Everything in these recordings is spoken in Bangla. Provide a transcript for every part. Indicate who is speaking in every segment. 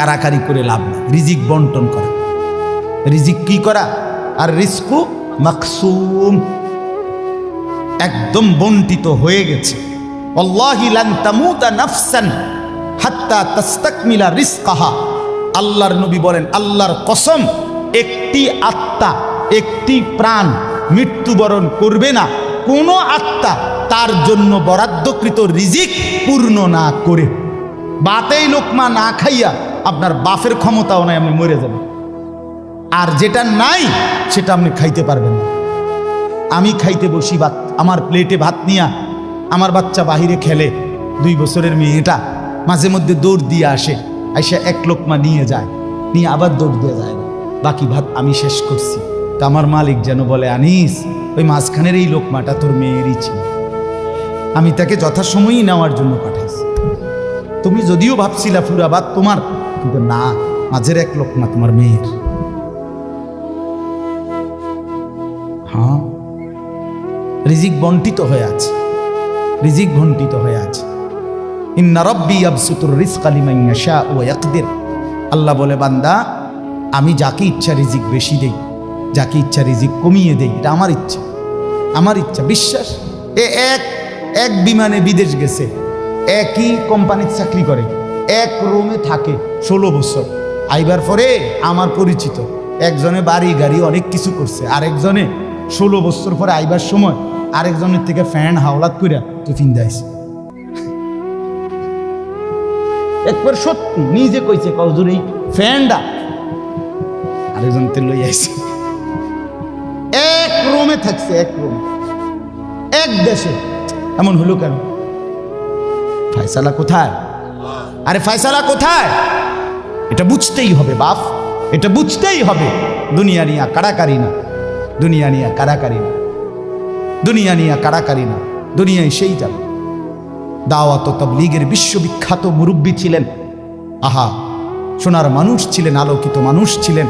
Speaker 1: কারাকারি করে লাভ নেই। রিজিক বন্টন করা, রিজিক কি করা, আর রিজকু মাকসুম, একদম বন্টিত হয়ে গেছে। আল্লাহি লান তামুতা নাফসান হাত্তা তাস্তাকমিলা রিজকাহা। আল্লাহর নবী বলেন, আল্লাহর কসম, একটি আত্মা, একটি প্রাণ মৃত্যুবরণ করবে না কোনো আত্মা তার জন্য বরাদ্দকৃত রিজিক পূর্ণ না করে। বাতেই লোকমা না খাইয়া আপনার বাফের ক্ষমতাও নাই, আপনি মরে যাবেন। আর যেটা নাই সেটা আপনি খাইতে পারবেন না। আমি খাইতে বসি ভাত, আমার প্লেটে ভাত নিয়া আমার বাচ্চা বাহিরে খেলে, 2 বছরের মেয়েটা মাঝে মধ্যে দৌড় দিয়ে আসে, আইসা 1 লোকমা নিয়ে যায়, নিয়ে আবার দৌড় দিয়ে যায়, বাকি ভাত আমি শেষ করছি। তা আমার মালিক যেন বলে, আনিস, ওই মাঝখানের এই লোকমাটা তোর মেয়েরই ছিল, আমি তাকে যথাসময়ই নেওয়ার জন্য পাঠাইছি। তুমি যদিও ভাবছিলা পুরা ভাত তোমার, কিন্তু না, মাঝের 1 লোকমা তোমার মেয়ের। হ্যাঁ, রিজিক বন্টিত হয়ে আছে, রিজিক বন্টিত হয়ে আছে। ইন্না রাব্বি ইয়াবসুতুর রিজকা লিমান ইয়াশা ওয়া ইয়াকদির। আল্লাহ বলে, বান্দা, আমি যাকে ইচ্ছা রিজিক বেশি দেই, যাকে ইচ্ছা রিজিক কমিয়ে দেই, এটা আমার ইচ্ছা, আমার ইচ্ছা। বিশ্বাস, এক বিমানে বিদেশ গেছে, একই কোম্পানির চাকরি করে, 1 রুমে থাকে 16 বছর। আইবার পরে আমার পরিচিত একজনে বাড়ি গাড়ি অনেক কিছু করছে, আরেকজনে 16 বছর পরে আইবার সময় আরেকজনের থেকে ফ্যান হাওলাত কইরা টিফিন দেয়ছে। একবার সত্যি নিজে কইছে, কজুর এই ফ্যানটা আরেকজন তে লই আইছে। 1 রুমে থাকছে, 1 রুম, 1 দেশে। এমন হলো কেন? ফায়সালা কোথায়? আরে ফায়সালা কোথায়? এটা বুঝতেই হবে বাপ, এটা বুঝতেই হবে। দুনিয়া নিয়া কারাকারি না, দুনিয়া নিয়া কারাকারি না, দুনিয়া নিয়া কারাকারি না, দুনিয়ায় সেই যাবে। দাওয়াত ও তাবলীগের বিশ্ববিখ্যাত মুরব্বী ছিলেন, আহা, সোনার মানুষ ছিলেন, আলোকিত মানুষ ছিলেন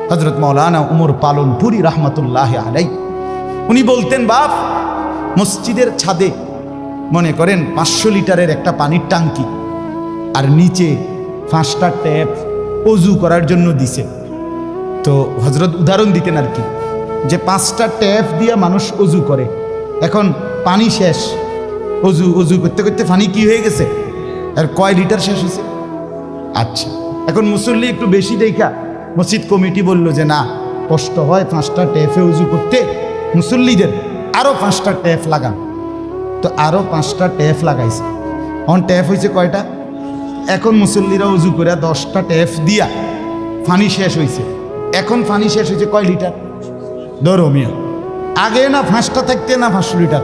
Speaker 1: হযরত মাওলানা উমর পালনপুরি রাহমাতুল্লাহি আলাইহি। উনি বলতেন, বাপ, মসজিদের ছাদে মনে করেন 500 লিটারের একটা পানির ট্যাঙ্কি, আর নিচে 5টা ট্যাপ অজু করার জন্য দিছে। তো হযরত উদাহরণ দিতেন আর কি, যে 5টা ট্যাপ দিয়ে মানুষ অজু করে, এখন পানি শেষ, অজু করতে করতে পানি কি হয়ে গেছে, আর কয় লিটার শেষ হয়েছে। আচ্ছা, এখন মুসল্লি একটু বেশি দেখা মসজিদ কমিটি বলল যে না, কষ্ট হয় 5টা ট্যাপে অজু করতে, মুসল্লিদের আরো 5টা ট্যাপ লাগান। তো আরো 5টা ট্যাপ লাগাইছে। এখন ট্যাপ হয়েছে কয়টা? এখন মুসল্লিরা উজু করে 10টা ট্যাপ দিয়া পানি শেষ হয়েছে। এখন পানি শেষ হয়েছে কয় লিটার? ধরো মিয়া, আগে না 5টা থাকতে না 500 লিটার,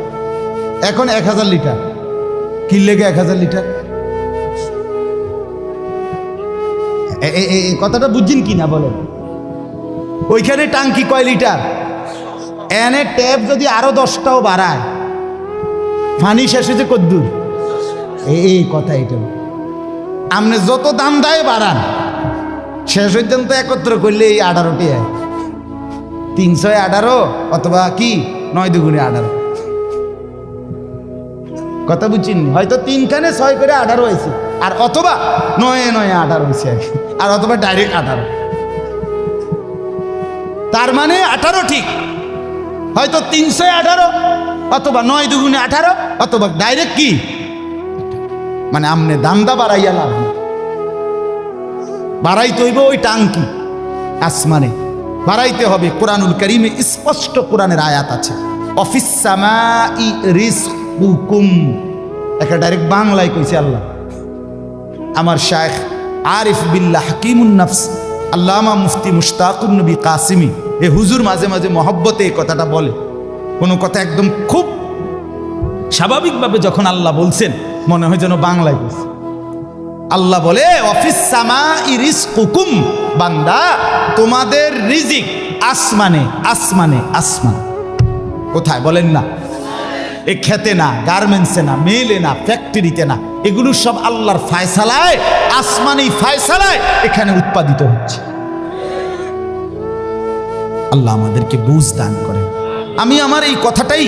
Speaker 1: এখন 1000 লিটার। কি লেগে 1000 লিটার? এই কথাটা বুঝছেন কি না বলেন? ওইখানে টাঙ্কি কয় লিটার, এনে ট্যাপ যদি আরো 10টাও বাড়ায়, পানি শেষ হয়েছে কদ্দুর? এই কথা, এটা আপনি যত দাম দেয় বাড়ান, শেষ হইতেন তো একত্র করলে এই 18টি হয়, 318 অথবা কি 9 দুগুণে 18। কথা বুঝছেন? হয়তো 3খানে 6 করে 18 হয়েছে, আর অথবা 9 9 18 হয়েছে, আর অথবা ডাইরেক্ট 18। তার মানে 18 ঠিক, হয়তো 318 অথবা 9 দুগুণে 18 অথবা ডাইরেক্ট কি, মানে আমনে দামদা বাড়াইয়া লাভ, বাড়াইতে হইব ওই টাঙ্কি আসমানে বাড়াইতে হবে। কোরআনুল কারীমে স্পষ্ট কোরআনের আয়াত আছে, অফিস সামাই রিজকুকুম, একটা ডাইরেক্ট বাংলায় কইছে আল্লাহ। আমার শায়েখ আরিফ বিল্লাহ হাকিমুন নফস আল্লামা মুফতি মুশতাকুন নবী কাসিমি, এ হুজুর মাঝে মাঝে মহব্বতে এই কথাটা বলে। কোনো কথা একদম খুব স্বাভাবিকভাবে যখন আল্লাহ বলছেন, মনে হয় যেন বাংলায় বলছে। আল্লাহ বলে, অফিস সামাই রিজকুকুম, বান্দা, তোমাদের রিজিক আসমানে, আসমানে, আসমান। কোথায় বলেন না? এ খেতে না, গার্মেন্টসে না, মেলে না, ফ্যাক্টরিতে না, এগুলো সব আল্লাহর ফায়সালায়, আসমানি ফায়সালায় এখানে উৎপাদিত হচ্ছে। আল্লাহ আমাদেরকে বুঝ দান করেন। আমি আমার এই কথাটাই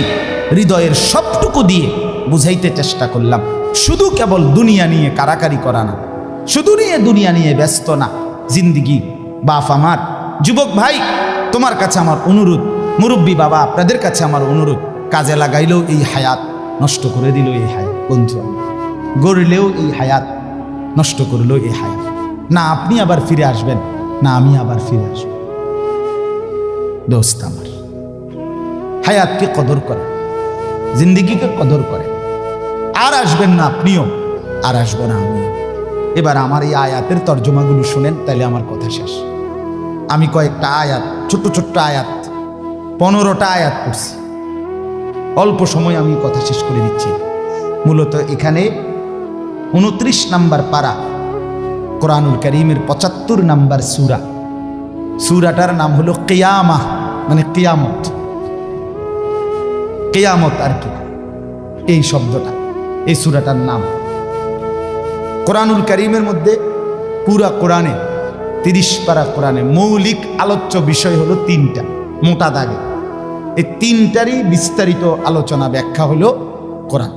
Speaker 1: হৃদয়ের সবটুকু দিয়ে বুঝাইতে চেষ্টা করলাম। শুধু কেবল দুনিয়া নিয়ে কারাকারি করা না, শুধু নিয়ে দুনিয়া নিয়ে ব্যস্ত না জিন্দিগি। বাপ আমার, যুবক ভাই, তোমার কাছে আমার অনুরোধ, মুরব্বী বাবা আপনাদের কাছে আমার অনুরোধ, কাজে লাগাইলেও এই হায়াত, নষ্ট করে দিল এই হায়াত। বন্ধু গড়লেও এই হায়াত, নষ্ট করলো এই হায়াত। না আপনি আবার ফিরে আসবেন, না আমি আবার ফিরে আসব। দোস্ত আমার, হায়াতকে কদর করে, জিন্দিগিকে কদর করে। আর আসবেন না আপনিও, আর আসবো না আমিও। এবার আমার এই আয়াতের তর্জমাগুলো শুনেন, তাইলে আমার কথা শেষ। আমি কয়েকটা আয়াত, ছোট্ট ছোট্ট আয়াত, 15টা আয়াত পড়ছি। অল্প সময় আমি কথা শেষ করে দিচ্ছি। মূলত এখানে 29 নম্বর পারা, কোরআনুল কারীমের 75 নম্বর সূরা। সূরাটার নাম হলো কিয়ামাহ, মানে কিয়ামত। কিয়ামত আর কি, এই শব্দটা, এই সূরাটার নাম। কোরআনুল কারীমের মধ্যে পুরা কোরআনে 30 পারা কোরআনে মৌলিক আলোচ্য বিষয় হলো 3টা, মোটা দাগে। এই 3টারই বিস্তারিত আলোচনা ব্যাখ্যা হলো কোরআন।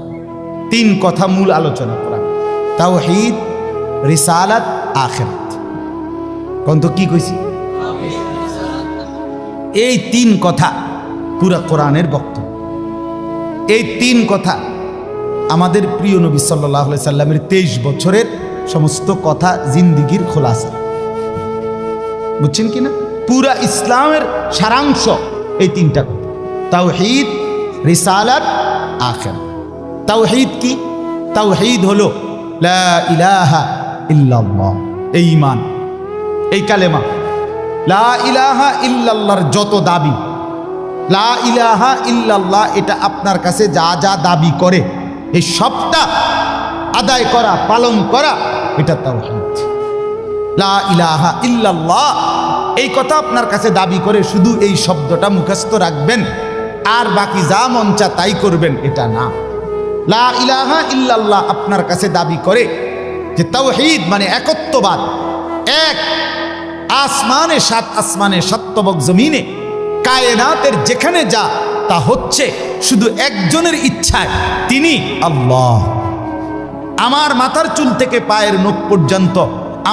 Speaker 1: 3 কথা মূল আলোচনা কোরআন: তাওহীদ, রিসালাত, আখিরাত। কোন তো কি কইছি? এই 3 কথা পুরা কোরআনের বক্তব্য। এই 3 কথা আমাদের প্রিয় নবী সাল্লাল্লাহু আলাইহি সাল্লামের 23 বছরের সমস্ত কথা, জিন্দিগির খোলাসা। বুঝছেন কিনা? পুরা ইসলামের সারাংশ এই 3টা কথা: তাওহীদ, রিসালাত, আখিরাত। তাওহীদ কি? তাওহীদ হলো লা ইলাহা ইল্লাল্লাহ, এই ঈমান, এই কালেমা। লা ইলাহা ইল্লাল্লাহর যত দাবি, লা ইলাহা ইল্লাল্লাহ এটা আপনার কাছে যা যা দাবি করে, এই সবটা আদায় করা, পালন করা, এটা তাওহীদ। লা ইলাহা ইল্লাল্লাহ এই কথা আপনার কাছে দাবি করে শুধু এই শব্দটা মুখস্থ রাখবেন আর বাকি যা মন চা তাই করবেন, এটা না। লা ইলাহা ইল্লাল্লাহ আপনার কাছে দাবি করে যে তাওহীদ মানে একত্ববাদ। এক আসমানে, 7 আসমানে, 7 তবক জমিনে, কায়নাতের যেখানে যা তা হচ্ছে শুধু একজনের ইচ্ছায়, তিনি আল্লাহ। আমার মাথার চুল থেকে পায়ের নখ পর্যন্ত,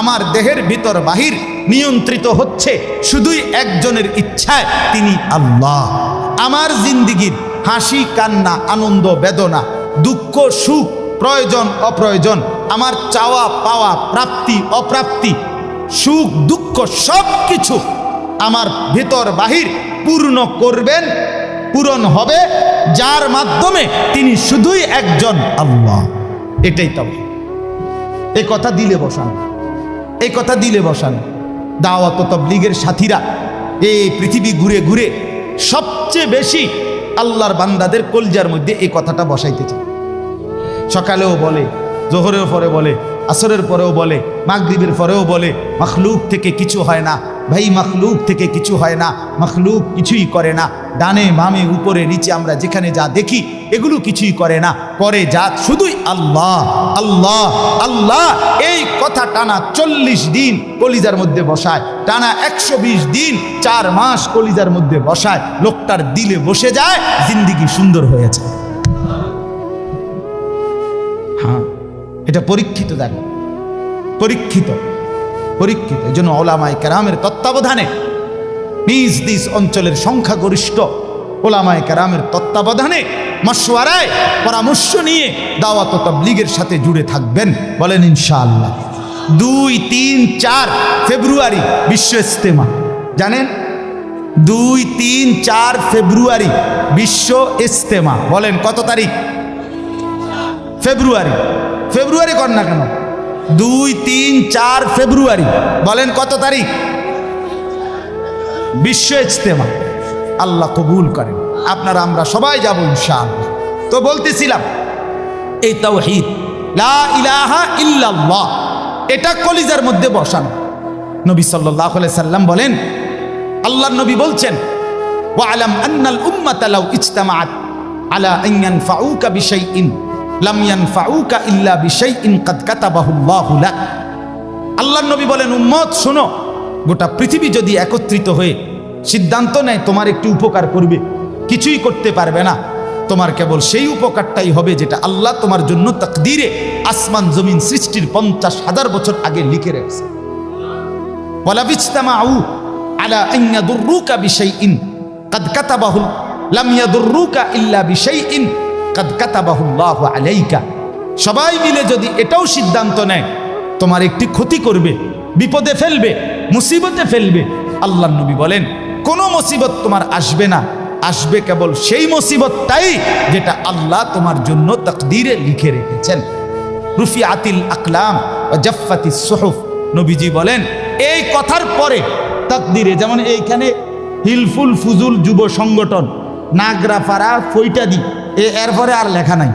Speaker 1: আমার দেহের ভিতর বাহির নিয়ন্ত্রিত হচ্ছে শুধুই একজনের ইচ্ছায়, তিনি আল্লাহ। আমার জিন্দিগির হাসি কান্না, আনন্দ বেদনা, দুঃখ সুখ, প্রয়োজন অপ্রয়োজন, আমার চাওয়া পাওয়া, প্রাপ্তি অপ্রাপ্তি, সুখ দুঃখ সব কিছু আমার ভিতর বাহির পূর্ণ করবেন, পূরণ হবে যার মাধ্যমে, তিনি শুধুই একজন আল্লাহ। এটাই তাওহীদ। এই কথা দিলে বসানো, এই কথা দিলে বসানো। দাওয়াত ও তাবলীগের সাথীরা এই পৃথিবী ঘুরে ঘুরে সবচেয়ে বেশি আল্লাহর বান্দাদের কলজার মধ্যে এই কথাটা বসাইতে চায়। সকালেও বলে, জোহরের পরে বলে, আসরের পরেও বলে, মাগরিবের পরেও বলে, মাখলুক থেকে কিছু হয় না। ভাই, মাখলুক থেকে কিছু হয় না, মাখলুক কিছুই করে না। ডানে বামে উপরে নিচে আমরা যেখানে যা দেখি এগুলো কিছুই করে না, করে যা শুধুই আল্লাহ আল্লাহ আল্লাহ। এই কথা টানা 40 দিন কলিজার মধ্যে বসায়, টানা 120 দিন 4 মাস কলিজার মধ্যে বসায়, লোকটার দিলে বসে যায়, জিন্দিগি সুন্দর হয়ে যায়। হ্যাঁ, এটা পরীক্ষিত, দেখো, পরীক্ষিত পরীক্ষিত। এই জন্য ওলামায়ে কেরামের তত্ত্বাবধানে, নিজ নিজ অঞ্চলের সংখ্যাগরিষ্ঠ ওলামায়ে কেরামের তত্ত্বাবধানে, মশওয়ারায়, পরামর্শ নিয়ে দাওয়াত ও তাবলীগের সাথে জুড়ে থাকবেন। বলেন ইনশাআল্লাহ। 2, 3, 4 ফেব্রুয়ারি বিশ্ব ইজতেমা। জানেন? 2, 3, 4 ফেব্রুয়ারি বিশ্ব ইজতেমা। বলেন কত তারিখ? ফেব্রুয়ারি। ফেব্রুয়ারি কর না কেন? 2, 3, 4 ফেব্রুয়ারি। বলেন কত তারিখ? বিশ্ব ইজতেমা। আল্লাহ কবুল করেন। আপনারা আমরা সবাই যাব ইনশাআল্লাহ। তো বলতেছিলাম, এই তাওহীদ লা ইলাহা ইল্লাল্লাহ এটা কলিজার মধ্যে বসানো। নবী সাল্লাল্লাহু আলাইহি সাল্লাম বলেন, আল্লাহর নবী বলছেন, ওয়ালাম আন্নাল উম্মাতা লাউ ইজতামাআত আলা আন ইয়ানফাউকা বিশাইইন লাম ইয়ানফাউকা ইল্লা বিশাইইন কাদ কাতাবাহুল্লাহু লাক। আল্লাহর নবী বলেন, উম্মত শোনো, গোটা পৃথিবী যদি একত্রিত হয়ে সিদ্ধান্ত নেয় তোমার একটু উপকার করবে, কিছুই করতে পারবে না, তোমার কেবল সেই উপকারটাই হবে যেটা আল্লাহ তোমার জন্য তাকদীরে আসমান জমিন সৃষ্টির 50,000 বছর আগে লিখে রেখেছে। ওয়ালা বিজতামাউ আলা আন ইয়াদুররুকা বিশাইইন কাদ কাতাবাহু লাম ইয়াদুররুকা ইল্লা বিশাইইন কাদ কাতাবাহু আল্লাহু আলাইকা। সবাই মিলে যদি এটাও সিদ্ধান্ত নেয় তোমার একটি ক্ষতি করবে, বিপদে ফেলবে, মুসিবতে ফেলবে, আল্লাহর নবী বলেন কোনো মুসিবত তোমার আসবে না, আসবে কেবল সেই মুসিবতটাই যেটা আল্লাহ তোমার জন্য তাকদীরে লিখে রেখেছেন। রুফিআতিল আকলাম ওয়া জাফফাতিস সুহুফ। নবীজি বলেন এই কথার পরে তাকদীরে, যেমন এইখানে হিলফুল ফুজুল যুব সংগঠন নাগরাপাড়া ফইটাদি, এরপরে আর লেখা নাই,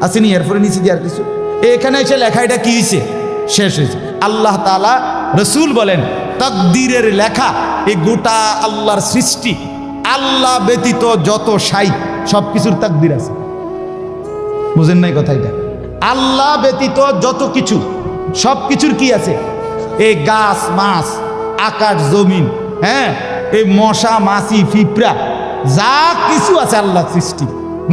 Speaker 1: আসেনি, এরপরে নিচে দিয়ে আর কিছু, এখানে এসে লেখা এটা কি হয়েছে, শেষ হয়েছে। আল্লাহ তাআলা রসুল বলেন তাকদীরের লেখা এই গোটা আল্লাহর সৃষ্টি, আল্লাহ ব্যতীত যত সাই সব কিছুর তাকদীর আছে। বুঝেন নাই কথা? এটা আল্লাহ ব্যতীত যত কিছু সব কিছুর কি আছে? এই গাছ মাছ, আকাশ জমিন, হ্যাঁ, এই মশা মাছি পিঁপড়া যা কিছু আছে আল্লাহ সৃষ্টি,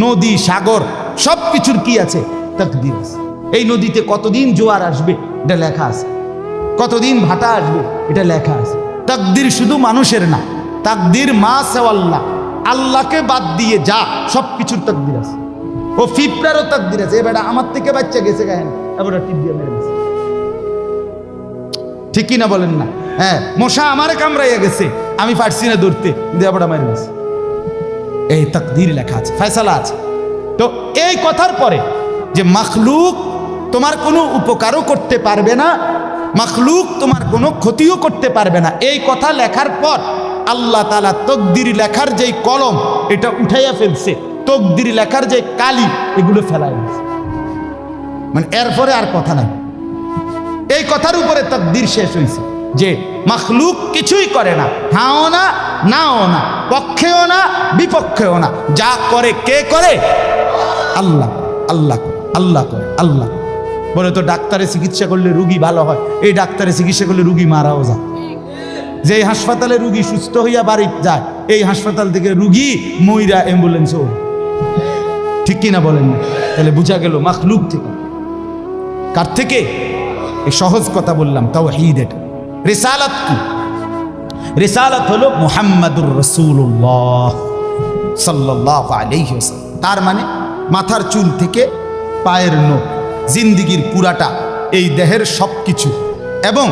Speaker 1: নদী সাগর সব কিছুর কি আছে? তাকদীর আছে। এই নদীতে কতদিন জোয়ার আসবে এটা লেখা আছে, কতদিন ভাটা আসবে এটা লেখা আছে। তাকদীর শুধু মানুষের না, তাকদীর মা সেওয়াল্লাহ, আল্লাহকে বাদ দিয়ে যা সব কিছুর তাকদীর আছে। ও ফিপরারও তাকদীর আছে। এবার আমার থেকে বাচ্চা গেছে গায়েন, এবার টিপ দিয়ে মেরে গেছে, ঠিক কিনা বলেন না? হ্যাঁ, মশা আমারে কামড়াইয়া গেছে, আমি পারছি না ধরতে, দেবটা মেরে গেছে। এই তাকদীর লেখা আছে, ফয়সালা আছে। তো এই কথার পরে যে মাখলুক তোমার কোনো উপকারও করতে পারবে না, মাখলুক তোমার কোনো ক্ষতিও করতে পারবে না, এই কথা লেখার পর আল্লাহ তাআলা তকদির লেখার যেই কলম এটা উঠাইয়া ফেলছে, তকদির লেখার যে কালি এগুলো ফেলাই দিয়েছে। মানে এরপরে আর কথা নাই, এই কথার উপরে তকদির শেষ হয়েছে যে মাখলুক কিছুই করে না, হাও না নাও না, পক্ষেও না বিপক্ষেও না, যা করে কে করে? আল্লাহ। আল্লাহ আল্লাহ করে, আল্লাহ। বলে তো ডাক্তারে চিকিৎসা করলে রুগী ভালো হয়, এই ডাক্তারে চিকিৎসা করলে রুগী মারাও যায়। যে হাসপাতালে রুগী সুস্থ হইয়া বাড়ি যায়, এই হাসপাতাল থেকে রুগী মইরা অ্যাম্বুলেন্সও, ঠিক কিনা বলেন না? তাহলে বুঝা গেল মাখলুক থেকে। কার থেকে? এই সহজ কথা বললাম, তাওহীদ। এটা রিসালাত কি? রিসালাত হলো মুহাম্মাদুর রাসূলুল্লাহ সাল্লাল্লাহু আলাইহি ওয়াসাল্লাম। তার মানে মাথার চুল থেকে পায়ের নখ, জিন্দিগির পুরাটা, এই দেহের সব কিছু, এবং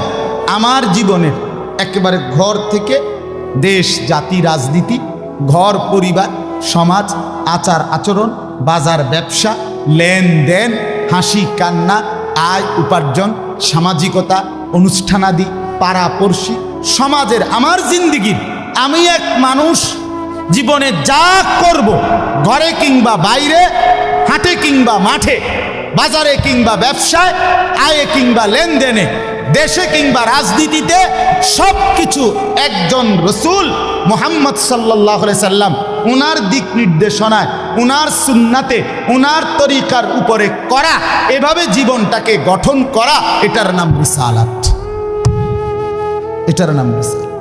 Speaker 1: আমার জীবনের একেবারে ঘর থেকে দেশ জাতি রাজনীতি, ঘর পরিবার সমাজ, আচার আচরণ, বাজার ব্যবসা, লেনদেন, হাসি কান্না, আয় উপার্জন, সামাজিকতা, অনুষ্ঠানাদি, পাড়াপড়শি, সমাজের আমার জিন্দিগির, আমি এক মানুষ জীবনে যা করব, ঘরে কিংবা বাইরে, হাটে কিংবা মাঠে, বাজারে কিংবা ব্যবসায়, আয়ে কিংবা লেনদেনে, দেশে কিংবা রাজনীতিতে, সব কিছু একজন রসূল মুহাম্মদ সাল্লাল্লাহু আলাইহি সাল্লাম উনার দিক নির্দেশনায়, উনার সুন্নাতে, উনার তরিকার উপরে করা, এভাবে জীবনটাকে গঠন করা, এটার নাম রিসালাত। এটার নাম রিসালাত।